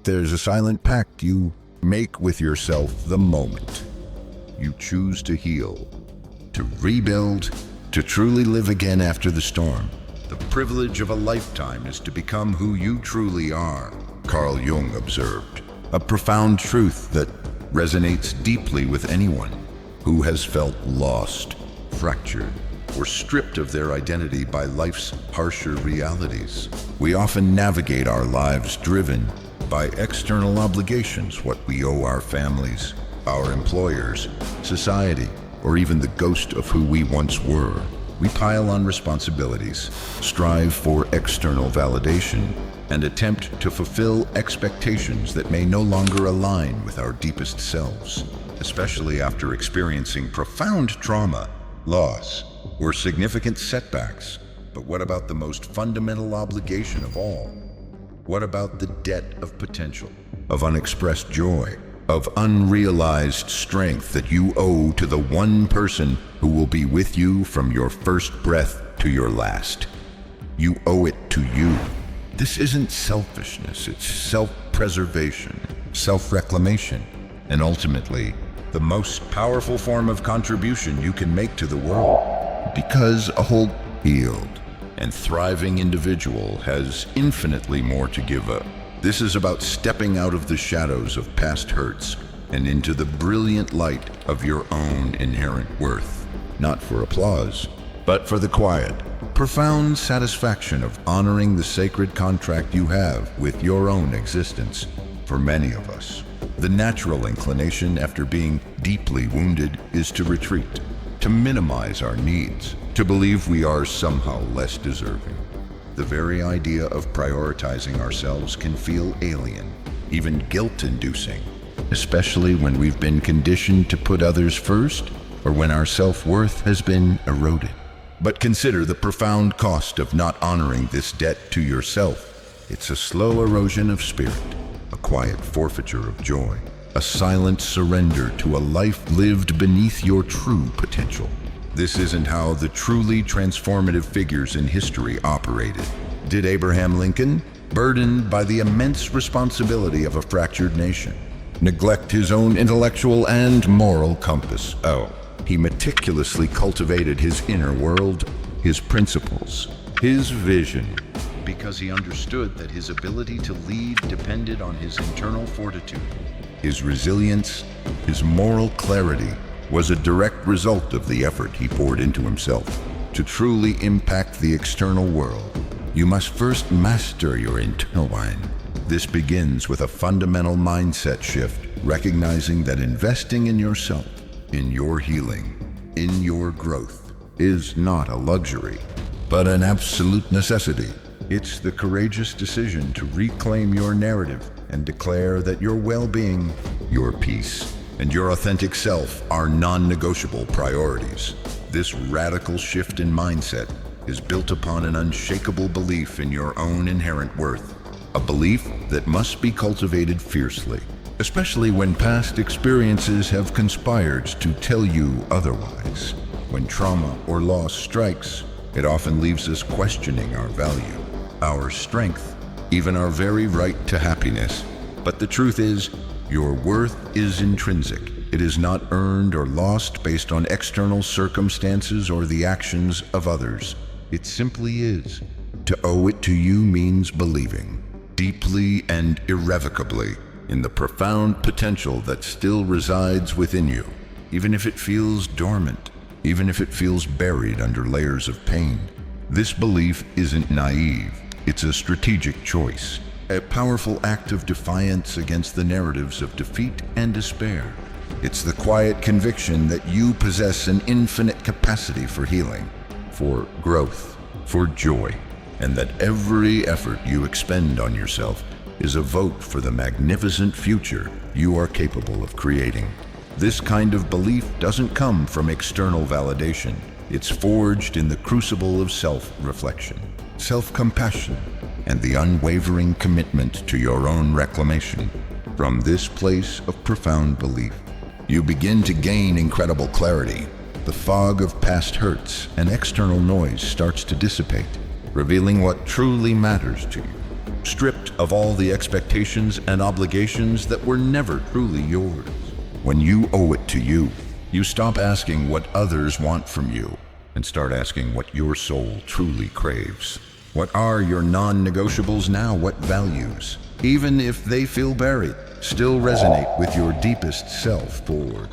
There's a silent pact you make with yourself the moment you choose to heal, to rebuild, to truly live again after the storm. The privilege of a lifetime is to become who you truly are, Carl Jung observed. A profound truth that resonates deeply with anyone who has felt lost, fractured, or stripped of their identity by life's harsher realities. We often navigate our lives driven by external obligations, what we owe our families, our employers, society, or even the ghost of who we once were. We pile on responsibilities, strive for external validation, and attempt to fulfill expectations that may no longer align with our deepest selves, especially after experiencing profound trauma, loss, or significant setbacks. But what about the most fundamental obligation of all? What about the debt of potential, of unexpressed joy, of unrealized strength that you owe to the one person who will be with you from your first breath to your last? You owe it to you. This isn't selfishness, it's self-preservation, self-reclamation, and ultimately, the most powerful form of contribution you can make to the world. Because a whole, healed, and thriving individual has infinitely more to give up. This is about stepping out of the shadows of past hurts and into the brilliant light of your own inherent worth. Not for applause, but for the quiet, profound satisfaction of honoring the sacred contract you have with your own existence. For many of us, the natural inclination after being deeply wounded is to retreat, to minimize our needs, to believe we are somehow less deserving. The very idea of prioritizing ourselves can feel alien, even guilt-inducing, especially when we've been conditioned to put others first or when our self-worth has been eroded. But consider the profound cost of not honoring this debt to yourself. It's a slow erosion of spirit, a quiet forfeiture of joy, a silent surrender to a life lived beneath your true potential. This isn't how the truly transformative figures in history operated. Did Abraham Lincoln, burdened by the immense responsibility of a fractured nation, neglect his own intellectual and moral compass? Oh, he meticulously cultivated his inner world, his principles, his vision, because he understood that his ability to lead depended on his internal fortitude. His resilience, his moral clarity, was a direct result of the effort he poured into himself. To truly impact the external world, you must first master your internal mind. This begins with a fundamental mindset shift, recognizing that investing in yourself, in your healing, in your growth, is not a luxury, but an absolute necessity. It's the courageous decision to reclaim your narrative and declare that your well-being, your peace, and your authentic self are non-negotiable priorities. This radical shift in mindset is built upon an unshakable belief in your own inherent worth, a belief that must be cultivated fiercely, especially when past experiences have conspired to tell you otherwise. When trauma or loss strikes, it often leaves us questioning our value, our strength, even our very right to happiness. But the truth is, your worth is intrinsic. It is not earned or lost based on external circumstances or the actions of others. It simply is. To owe it to you means believing, deeply and irrevocably, in the profound potential that still resides within you, even if it feels dormant, even if it feels buried under layers of pain. This belief isn't naive. It's a strategic choice, a powerful act of defiance against the narratives of defeat and despair. It's the quiet conviction that you possess an infinite capacity for healing, for growth, for joy, and that every effort you expend on yourself is a vote for the magnificent future you are capable of creating. This kind of belief doesn't come from external validation. It's forged in the crucible of self-reflection, self-compassion, and the unwavering commitment to your own reclamation. From this place of profound belief, you begin to gain incredible clarity. The fog of past hurts and external noise starts to dissipate, revealing what truly matters to you. stripped of all the expectations and obligations that were never truly yours. When you owe it to you, you stop asking what others want from you and start asking what your soul truly craves. What are your non-negotiables now? What values, even if they feel buried, still resonate with your deepest self forward?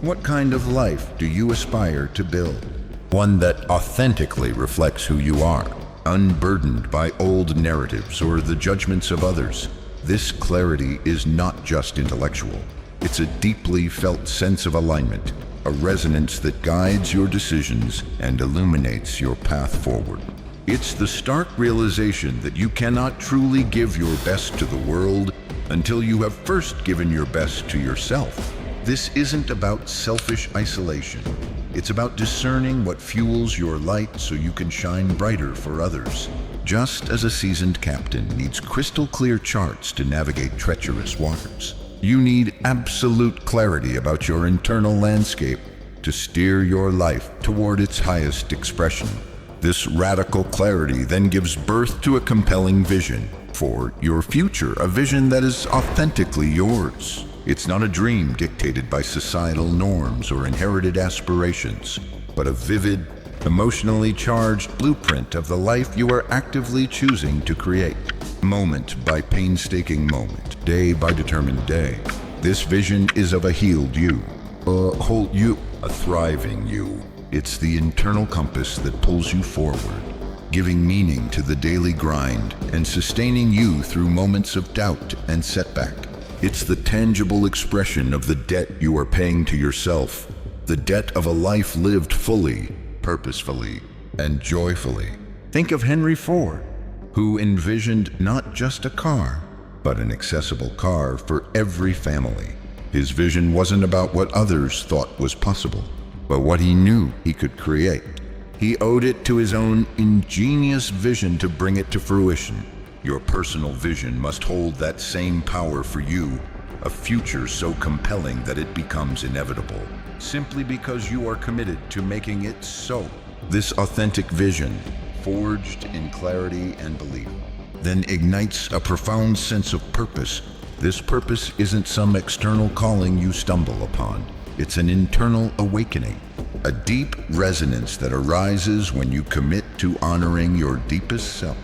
What kind of life do you aspire to build? One that authentically reflects who you are, unburdened by old narratives or the judgments of others. This clarity is not just intellectual. It's a deeply felt sense of alignment, a resonance that guides your decisions and illuminates your path forward. It's the stark realization that you cannot truly give your best to the world until you have first given your best to yourself. This isn't about selfish isolation. It's about discerning what fuels your light so you can shine brighter for others. Just as a seasoned captain needs crystal clear charts to navigate treacherous waters, you need absolute clarity about your internal landscape to steer your life toward its highest expression. This radical clarity then gives birth to a compelling vision for your future, a vision that is authentically yours. It's not a dream dictated by societal norms or inherited aspirations, but a vivid, emotionally charged blueprint of the life you are actively choosing to create. Moment by painstaking moment, day by determined day. This vision is of a healed you, a whole you, a thriving you. It's the internal compass that pulls you forward, giving meaning to the daily grind and sustaining you through moments of doubt and setback. It's the tangible expression of the debt you are paying to yourself, the debt of a life lived fully, purposefully, and joyfully. Think of Henry Ford, who envisioned not just a car, but an accessible car for every family. His vision wasn't about what others thought was possible, but what he knew he could create. He owed it to his own ingenious vision to bring it to fruition. Your personal vision must hold that same power for you, a future so compelling that it becomes inevitable, simply because you are committed to making it so. This authentic vision, forged in clarity and belief, then ignites a profound sense of purpose. This purpose isn't some external calling you stumble upon. It's an internal awakening, a deep resonance that arises when you commit to honoring your deepest self.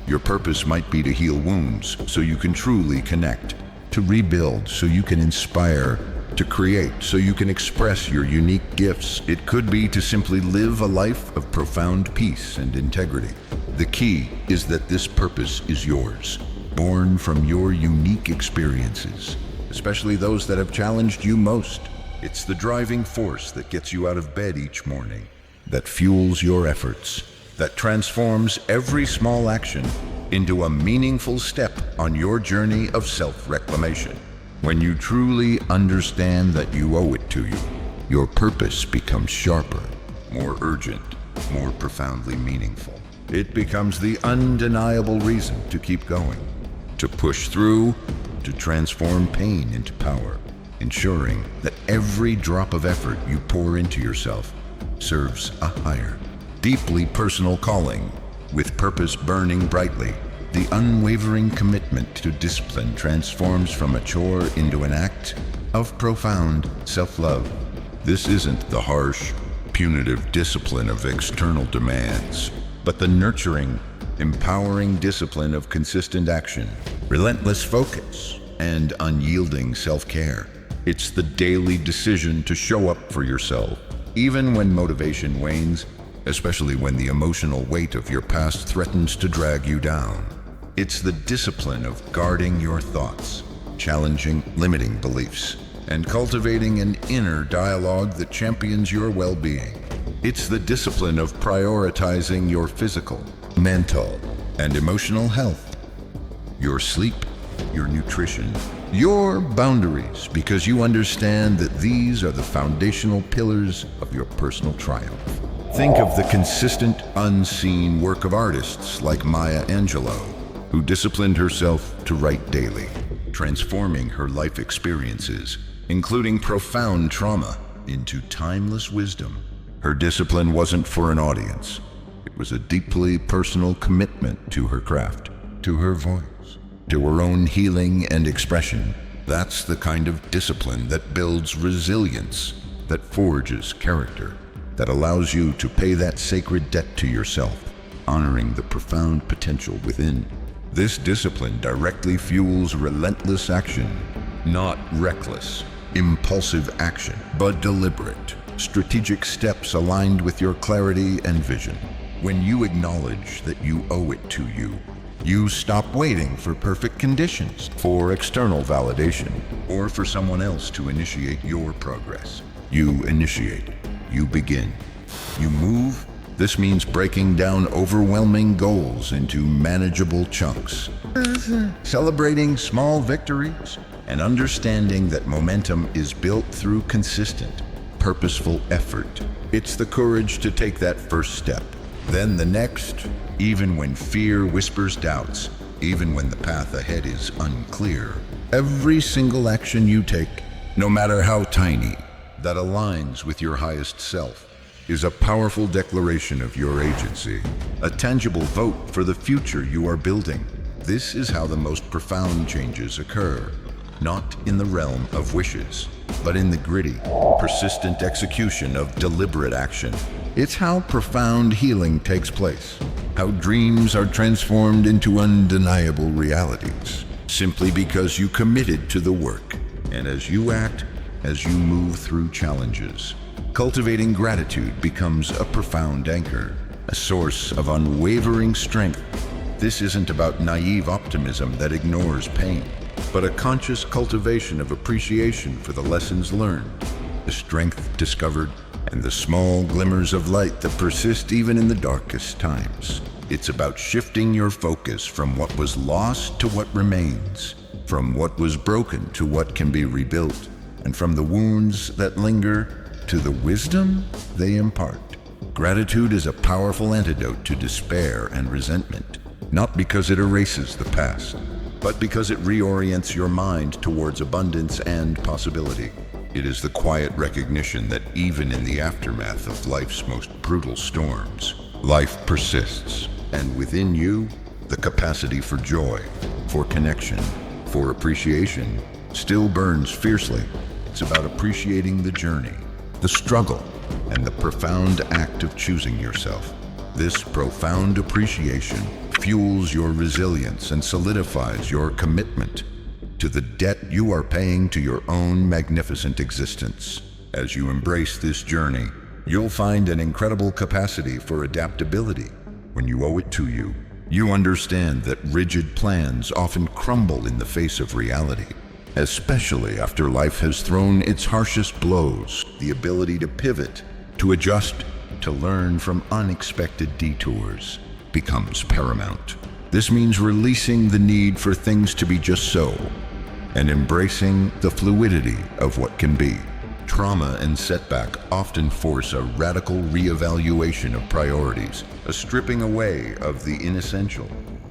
Your purpose might be to heal wounds so you can truly connect, to rebuild so you can inspire, to create so you can express your unique gifts. It could be to simply live a life of profound peace and integrity. The key is that this purpose is yours, born from your unique experiences, especially those that have challenged you most. It's the driving force that gets you out of bed each morning, that fuels your efforts, that transforms every small action into a meaningful step on your journey of self-reclamation. When you truly understand that you owe it to you, your purpose becomes sharper, more urgent, more profoundly meaningful. It becomes the undeniable reason to keep going, to push through, to transform pain into power, ensuring that every drop of effort you pour into yourself serves a higher, deeply personal calling. With purpose burning brightly, the unwavering commitment to discipline transforms from a chore into an act of profound self-love. This isn't the harsh, punitive discipline of external demands, but the nurturing, empowering discipline of consistent action, relentless focus, and unyielding self-care. It's the daily decision to show up for yourself, even when motivation wanes, especially when the emotional weight of your past threatens to drag you down. It's the discipline of guarding your thoughts, challenging limiting beliefs, and cultivating an inner dialogue that champions your well-being. It's the discipline of prioritizing your physical, mental, and emotional health, your sleep, your nutrition, your boundaries, because you understand that these are the foundational pillars of your personal triumph. Think of the consistent, unseen work of artists like Maya Angelou, who disciplined herself to write daily, transforming her life experiences, including profound trauma, into timeless wisdom. Her discipline wasn't for an audience. It was a deeply personal commitment to her craft, to her voice, to her own healing and expression. That's the kind of discipline that builds resilience, that forges character, that allows you to pay that sacred debt to yourself, honoring the profound potential within. This discipline directly fuels relentless action, not reckless, impulsive action, but deliberate, strategic steps aligned with your clarity and vision. When you acknowledge that you owe it to you, you stop waiting for perfect conditions, for external validation, or for someone else to initiate your progress. You initiate. You begin. You move. This means breaking down overwhelming goals into manageable chunks, celebrating small victories, and understanding that momentum is built through consistent, purposeful effort. It's the courage to take that first step, then the next, even when fear whispers doubts, even when the path ahead is unclear. Every single action you take, no matter how tiny, that aligns with your highest self, is a powerful declaration of your agency, a tangible vote for the future you are building. This is how the most profound changes occur, not in the realm of wishes, but in the gritty, persistent execution of deliberate action. It's how profound healing takes place, how dreams are transformed into undeniable realities, simply because you committed to the work. And as you act, as you move through challenges, cultivating gratitude becomes a profound anchor, a source of unwavering strength. This isn't about naive optimism that ignores pain, but a conscious cultivation of appreciation for the lessons learned, the strength discovered, and the small glimmers of light that persist even in the darkest times. It's about shifting your focus from what was lost to what remains, from what was broken to what can be rebuilt, and from the wounds that linger to the wisdom they impart. Gratitude is a powerful antidote to despair and resentment, not because it erases the past, but because it reorients your mind towards abundance and possibility. It is the quiet recognition that even in the aftermath of life's most brutal storms, life persists, and within you, the capacity for joy, for connection, for appreciation still burns fiercely. It's about appreciating the journey, the struggle, and the profound act of choosing yourself. This profound appreciation fuels your resilience and solidifies your commitment to the debt you are paying to your own magnificent existence. As you embrace this journey, you'll find an incredible capacity for adaptability. When you owe it to you, you understand that rigid plans often crumble in the face of reality. Especially after life has thrown its harshest blows, the ability to pivot, to adjust, to learn from unexpected detours becomes paramount. This means releasing the need for things to be just so, and embracing the fluidity of what can be. Trauma and setback often force a radical reevaluation of priorities, a stripping away of the inessential,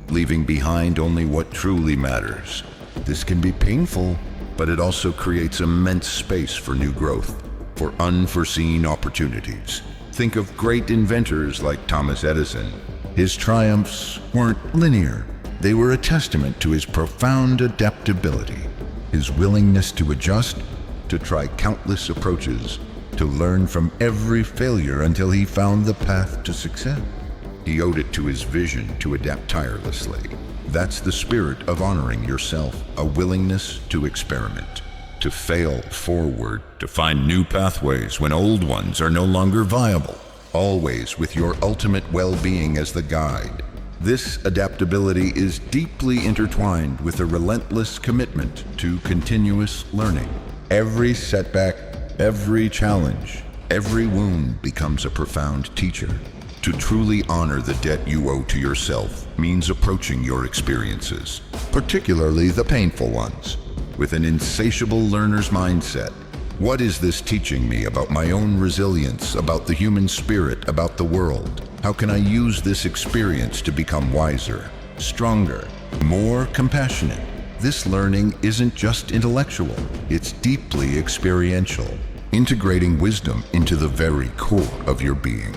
leaving behind only what truly matters. This can be painful, but it also creates immense space for new growth, for unforeseen opportunities. Think of great inventors like Thomas Edison. His triumphs weren't linear. They were a testament to his profound adaptability, his willingness to adjust, to try countless approaches, to learn from every failure until he found the path to success. He owed it to his vision to adapt tirelessly. That's the spirit of honoring yourself, a willingness to experiment, to fail forward, to find new pathways when old ones are no longer viable, always with your ultimate well-being as the guide. This adaptability is deeply intertwined with a relentless commitment to continuous learning. Every setback, every challenge, every wound becomes a profound teacher. To truly honor the debt you owe to yourself means approaching your experiences, particularly the painful ones, with an insatiable learner's mindset. What is this teaching me about my own resilience, about the human spirit, about the world? How can I use this experience to become wiser, stronger, more compassionate? This learning isn't just intellectual, it's deeply experiential, integrating wisdom into the very core of your being.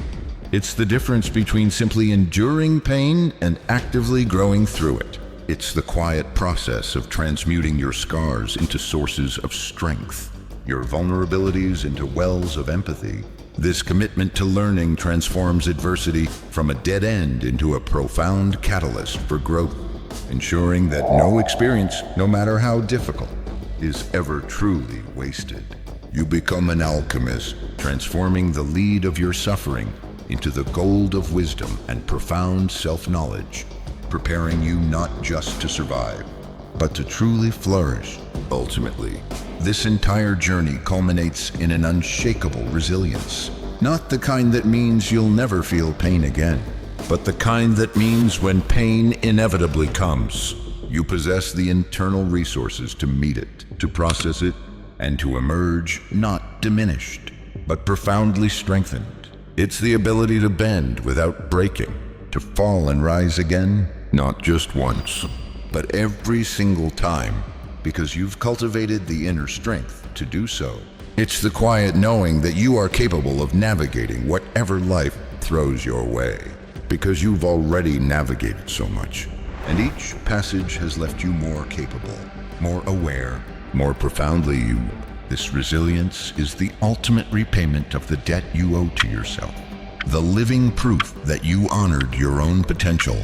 It's the difference between simply enduring pain and actively growing through it. It's the quiet process of transmuting your scars into sources of strength, your vulnerabilities into wells of empathy. This commitment to learning transforms adversity from a dead end into a profound catalyst for growth, ensuring that no experience, no matter how difficult, is ever truly wasted. You become an alchemist, transforming the lead of your suffering into the gold of wisdom and profound self-knowledge, preparing you not just to survive, but to truly flourish. Ultimately, this entire journey culminates in an unshakable resilience. Not the kind that means you'll never feel pain again, but the kind that means when pain inevitably comes, you possess the internal resources to meet it, to process it, and to emerge not diminished, but profoundly strengthened. It's the ability to bend without breaking, to fall and rise again, not just once, but every single time, because you've cultivated the inner strength to do so. It's the quiet knowing that you are capable of navigating whatever life throws your way, because you've already navigated so much, and each passage has left you more capable, more aware, more profoundly you. This resilience is the ultimate repayment of the debt you owe to yourself, the living proof that you honored your own potential,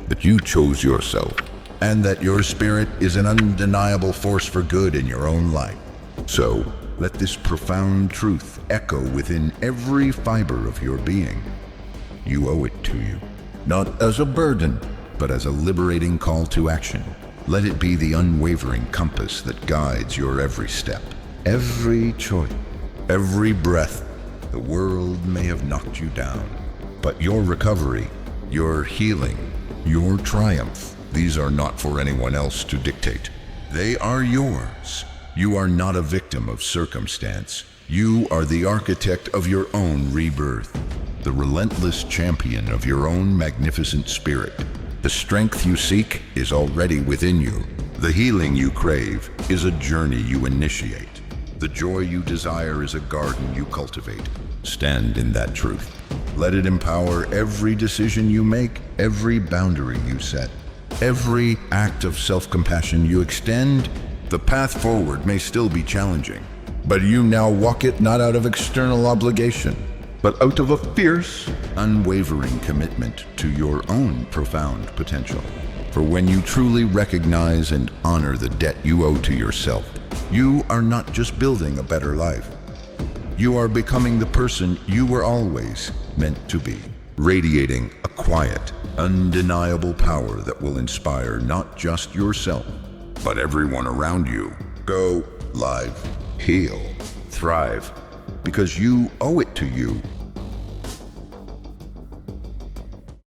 that you chose yourself, and that your spirit is an undeniable force for good in your own life. So, let this profound truth echo within every fiber of your being. You owe it to you, not as a burden, but as a liberating call to action. Let it be the unwavering compass that guides your every step, every choice, every breath. The world may have knocked you down, but your recovery, your healing, your triumph, these are not for anyone else to dictate. They are yours. You are not a victim of circumstance. You are the architect of your own rebirth, the relentless champion of your own magnificent spirit. The strength you seek is already within you. The healing you crave is a journey you initiate. The joy you desire is a garden you cultivate. Stand in that truth. Let it empower every decision you make, every boundary you set, every act of self-compassion you extend. The path forward may still be challenging, but you now walk it not out of external obligation, but out of a fierce, unwavering commitment to your own profound potential. For when you truly recognize and honor the debt you owe to yourself, you are not just building a better life. You are becoming the person you were always meant to be, radiating a quiet, undeniable power that will inspire not just yourself, but everyone around you. Go live, heal, thrive, because you owe it to you